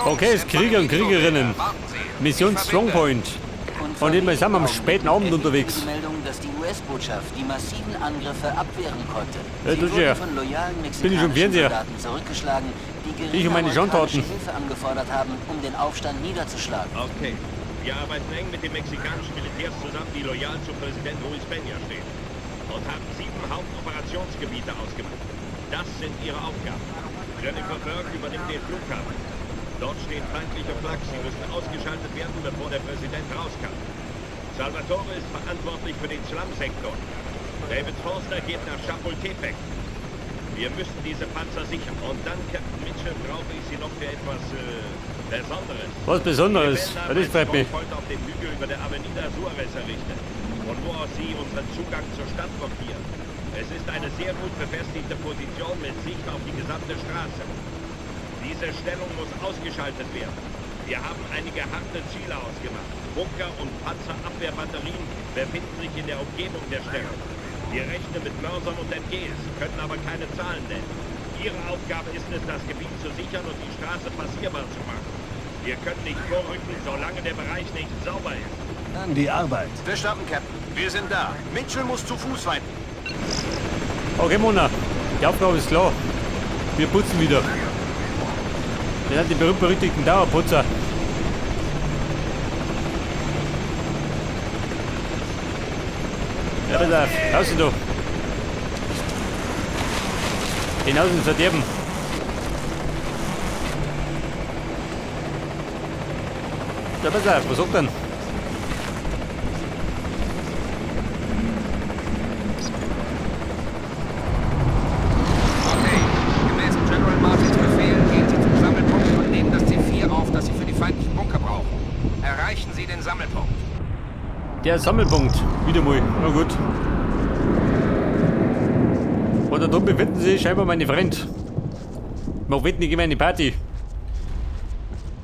Okay, es Krieger und Kriegerinnen. Mission Strongpoint. Und wir sind am späten Abend unterwegs. Meldung, dass die US-Botschaft die massiven Angriffe abwehren konnte. Das ist ja. Von loyalen Bin ich im Fernseher. Soldaten zurückgeschlagen, die Ich und meine amerikanische Schandtaten. Hilfe angefordert haben, um den Aufstand niederzuschlagen. Okay. Wir arbeiten eng mit den mexikanischen Militärs zusammen, die loyal zu Präsident Luis Peña stehen. Und haben 7 Hauptoperationsgebiete ausgemacht. Das sind ihre Aufgaben. Jennifer Burke übernimmt den Flughafen. Dort stehen feindliche Flaks. Sie müssen ausgeschaltet werden, bevor der Präsident rauskam. Salvatore ist verantwortlich für den Slum-Sektor. David Forster geht nach Chapultepec. Wir müssen diese Panzer sichern. Und dann, Captain Mitchell, brauche ich Sie noch für etwas Besonderes. Was Besonderes? Das freut mich. Auf dem Hügel über der Avenida Suarez errichtet. Von wo aus Sie unseren Zugang zur Stadt blockieren. Es ist eine sehr gut befestigte Position mit Sicht auf die gesamte Straße. Diese Stellung muss ausgeschaltet werden. Wir haben einige harte Ziele ausgemacht. Bunker und Panzerabwehrbatterien befinden sich in der Umgebung der Stellung. Wir rechnen mit Mörsern und MGs, können aber keine Zahlen nennen. Ihre Aufgabe ist es, das Gebiet zu sichern und die Straße passierbar zu machen. Wir können nicht vorrücken, solange der Bereich nicht sauber ist. An die Arbeit. Verstanden, Captain. Wir sind da. Mitchell muss zu Fuß weiter. Okay, Mona. Die Aufgabe ist klar. Wir putzen wieder. Wir sind die berühmt-berüchtigten Dauerputzer. Ja, pass auf. Raus du. Hinaus ins Verderben. Ja, pass auf. Was sagt denn? Okay. Gemäß General Martins Befehl gehen Sie zum Sammelpunkt und nehmen das C4 auf, das Sie für die feindlichen Bunker brauchen. Erreichen Sie den Sammelpunkt. Der Sammelpunkt. Wieder mal. Na gut. Und da befinden sich scheinbar meine Freunde. Man wird nicht immer eine Party.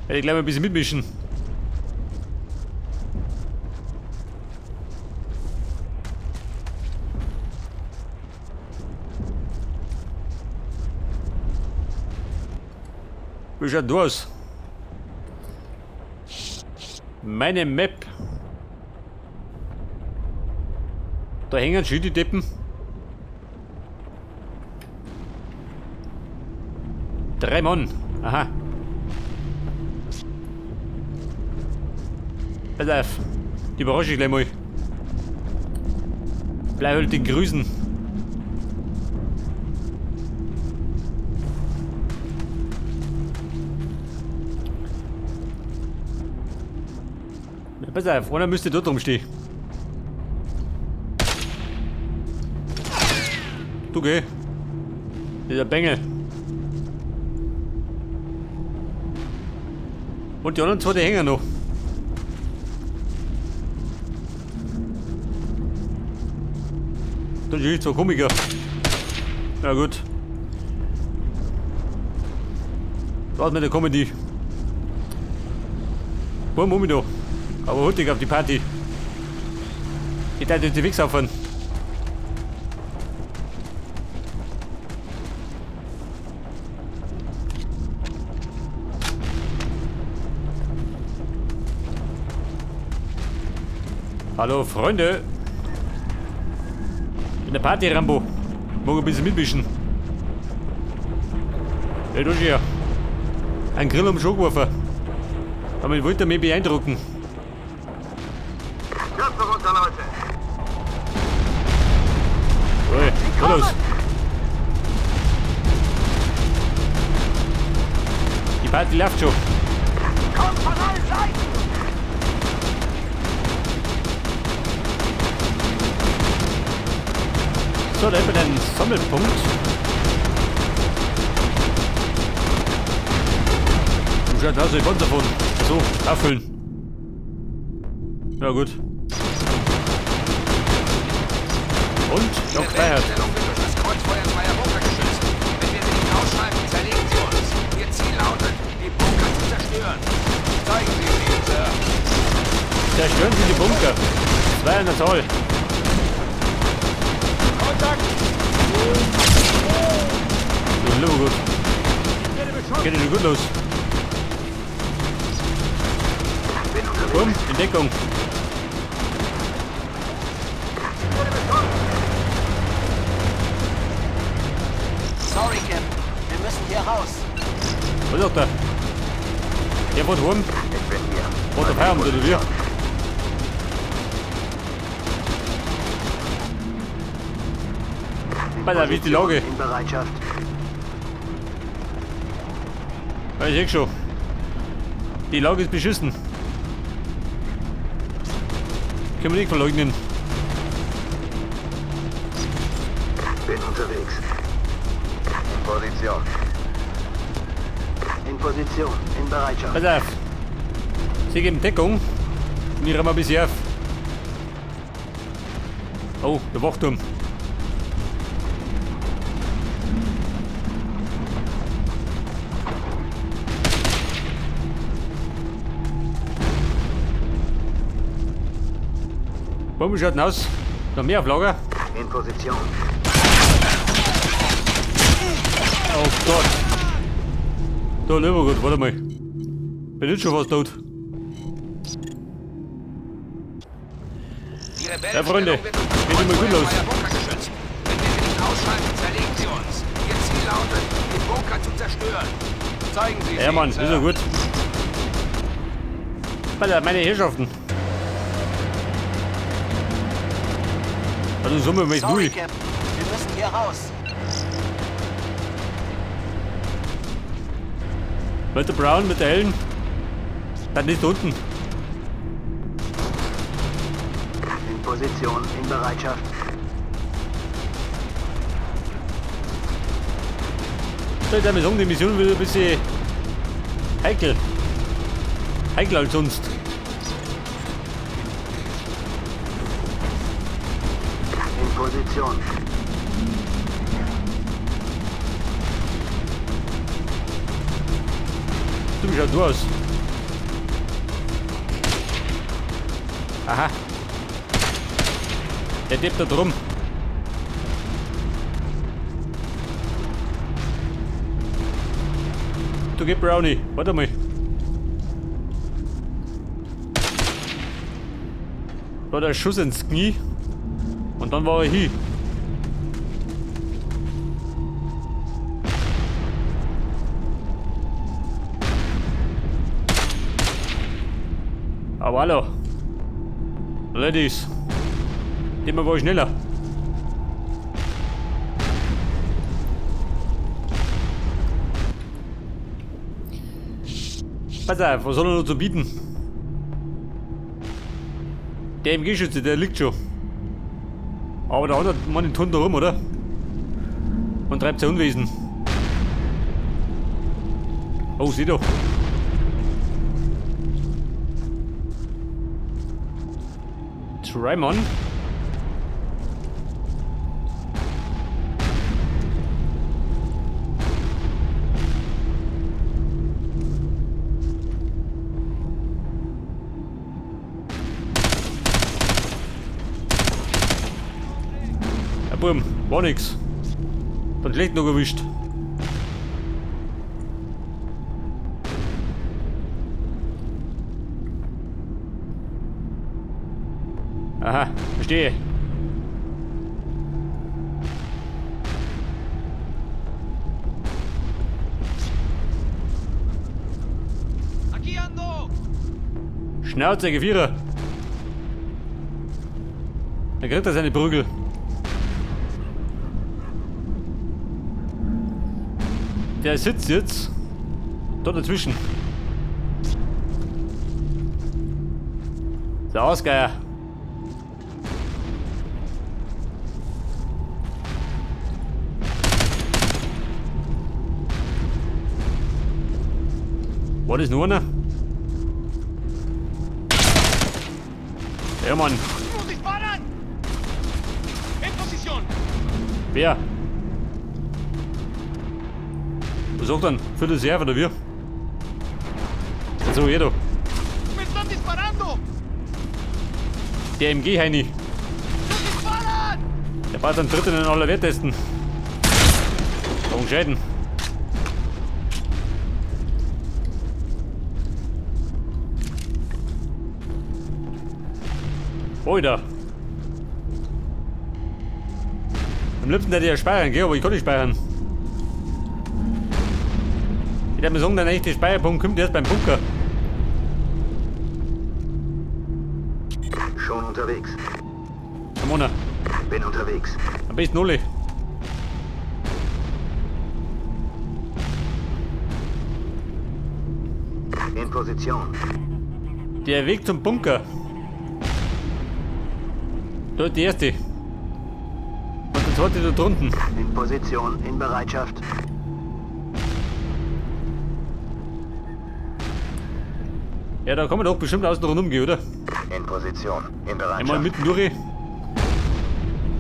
Werde ich gleich mal ein bisschen mitmischen. Wie schaut das aus? Meine Map. Da hängen schon die Deppen. 3 Mann. Aha. Pass auf. Die überrasche ich gleich mal. Bleib halt den Grüßen. Ja, pass auf, einer müsste dort rumstehen. Du geh. Dieser Bengel. Und die anderen 2, die hängen noch. Das ist so Komiker. Na gut. Raus mit der Comedy. Bumm, da. Aber holt dich auf die Party. Ich darf jetzt die Wichs aufhören. Hallo Freunde. In der Party, Rambo. Morgen ein bisschen mitmischen. Hey, du hier. Ein Grill am Show geworfen. Aber ich wollte mich beeindrucken. Köpfe runter, Leute. Ui, so los. Die Party läuft schon. Kommt von allen Seiten. So, da haben wir den Sammelpunkt. Du schaust aus, ich wollte davon. So, auffüllen. Ja gut. Und? Noch feiert. Stellung wird durch das Kreuzfeuer zweier Bunker geschützt. Wenn wir sie nicht ausschalten, zerlegen sie uns. Ihr Ziel lautet, die Bunker zu zerstören. Zeigen Sie es ihnen, Sir. Zerstören Sie die Bunker. 2 an der Zahl. Kontakt! Das ist immer gut. Geht ja gut los. Bumm, in Deckung. Sorry, Cap. Wir müssen hier raus. Was sagt er? Der fährt heim. Ich bin hier. Fährt auf Feierabend oder wie? Alter, wie ist die Lage? In Bereitschaft. Ja, ich sehe schon. Die Lage ist beschissen. Können wir nicht verleugnen. Bin unterwegs. In Position. In Position. In Bereitschaft. Pass auf. Sie geben Deckung. Und ich renne mal ein bisschen auf. Oh, der Wachturm. Wie schaut denn aus? Noch mehr auf Lager? In Position. Oh Gott. Da lieber gut, warte mal. Bin jetzt schon fast tot. Die Ja, Freunde, geht immer gut los. Bunkergeschützt. Wenn wir sie nicht ausschalten, zerlegen sie uns. Ihr Ziel lautet, den Bunker zu zerstören. Zeigen Sie Ja, Mann, ist Sir. ja gut. Alter, meine Herrschaften. Also so mit Sorry, durch. Cap. Wir müssen hier raus. Mit der Brown, mit der Hellen. Dann nicht unten. In Position. In Bereitschaft. Soll ich damit sagen, die Mission wird ein bisschen heikel. Heikler als sonst. In Position. Du wie schaut du aus? Aha. Der tippt da drum. Du gib Brownie, warte mal. Da hat er einen Schuss ins Knie. Und dann war er hier. Aber hallo. Ladies. Immer war ich schneller. Pass auf, was soll er noch zu bieten? Der MG-Schütze, der liegt schon. Aber da hat er Mann den Hund da rum, oder? Und treibt sein Unwesen. Oh, sieh doch. Trimon. Ja, Bumm, war nix. Dann schlecht noch erwischt. Aha, verstehe. Schnauze, Gevierer. Da kriegt er seine Prügel. Der sitzt jetzt da dazwischen. Der Ausgeier. War das nur einer? Ja, Mann. Wer? Was sagt dann? Für das Server oder wie? Also, jeder. Der MG, Heini. Der braucht einen dritten in aller Welt testen. Warum scheiden? Alter. Am liebsten hätte ich ja speichern, gell, aber ich kann nicht speichern. Ich hätte mir sagen, der nächste Speicherpunkt kommt erst beim Bunker. Schon unterwegs. Komm on. Bin unterwegs. Am besten alle. In Position. Der Weg zum Bunker. Da ist die erste. Und der zweite da drunten. In Position. In Bereitschaft. Ja, da kann man doch bestimmt außen rundum gehen, oder? In Position. In Einmal Bereitschaft. mitten durch.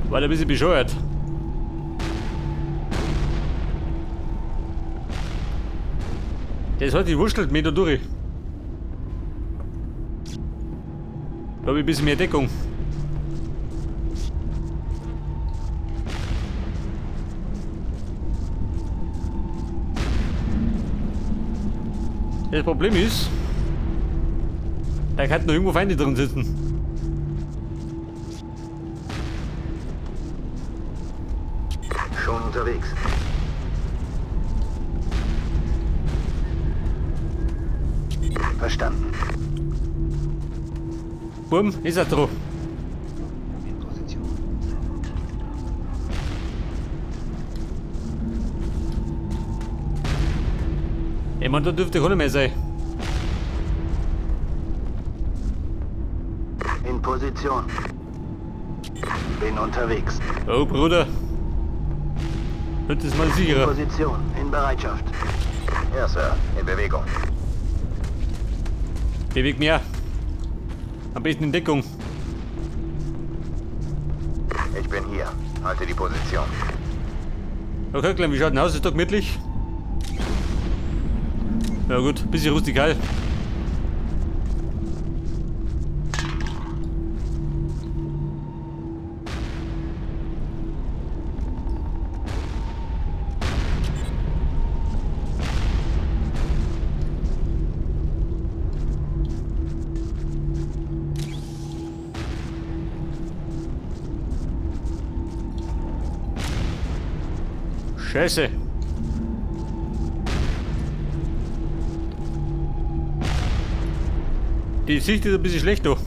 War der ein bisschen bescheuert. Der ist halt die wurschtelt mir da durch. Da habe ich ein bisschen mehr Deckung. Das Problem ist, da könnten noch irgendwo Feinde drin sitzen. Schon unterwegs. Verstanden. Bumm, ist er drauf. In Position. Ich meine, da dürfte keiner mehr sein. In Position. Bin unterwegs. Oh, Bruder. Das ist mal In sicherer. Position. In Bereitschaft. Ja, Sir. In Bewegung. Bewegt mehr. Am besten in Deckung. Ich bin hier. Halte die Position. Okay, klein, wie schaut denn aus? Ist doch gemütlich? Ja gut, bisschen rustikal. Scheiße. Die Sicht ist ein bisschen schlecht, doch.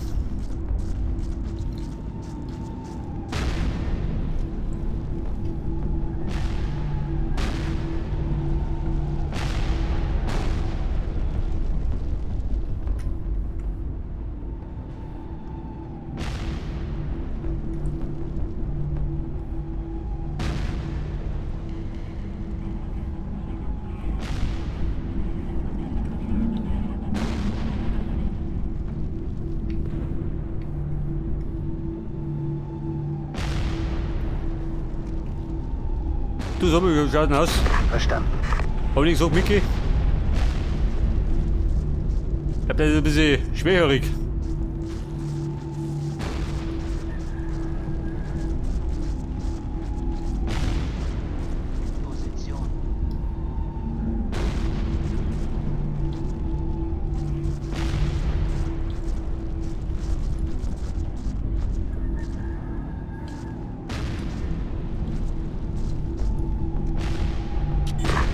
Du, so wie schaut denn aus? Verstanden. Hab ich gesagt, Micky? Ich glaube, der ist ein bisschen schwerhörig. Position.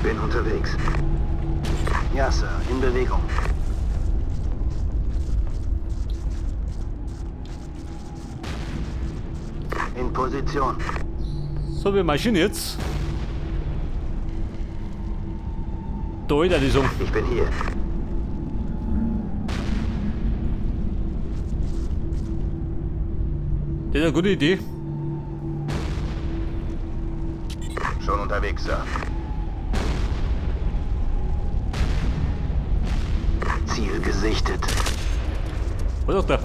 Bin unterwegs. Ja, Sir. In Bewegung. In Position. So, wir marschieren jetzt. Da ist er, die Song. Ich bin hier. Das ist eine gute Idee. Schon unterwegs, Sir. Ziel gesichtet. Was sagt er?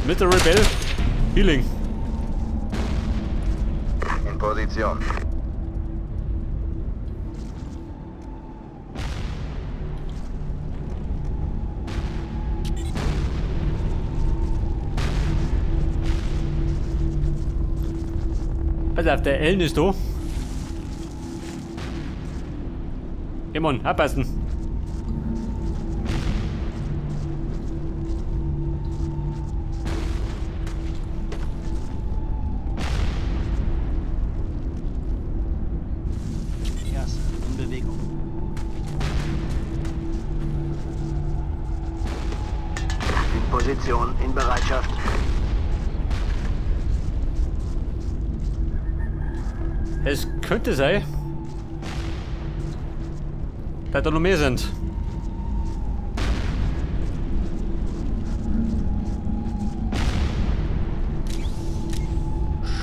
Mit der Rebell. Healing. In Position. Pass auf, der Ellen ist da. Mann, abpassen. Ja, Sir. In Bewegung. In Position, in Bereitschaft. Es könnte sein, dass da noch mehr sind.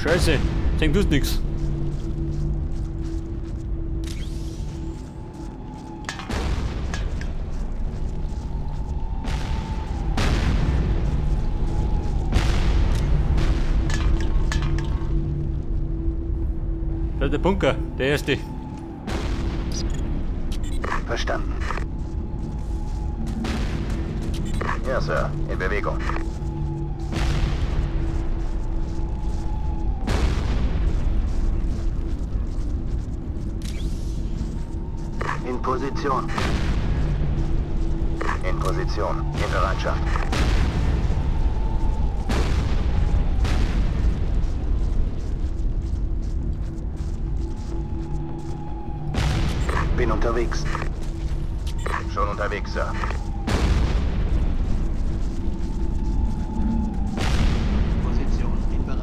Scheiße, ich denke, du hast nix. Das ist der Bunker, der erste. Verstanden. Ja, Sir. In Bewegung. In Position. In Position. In Bereitschaft. Bin unterwegs. Schon unterwegs, Sir.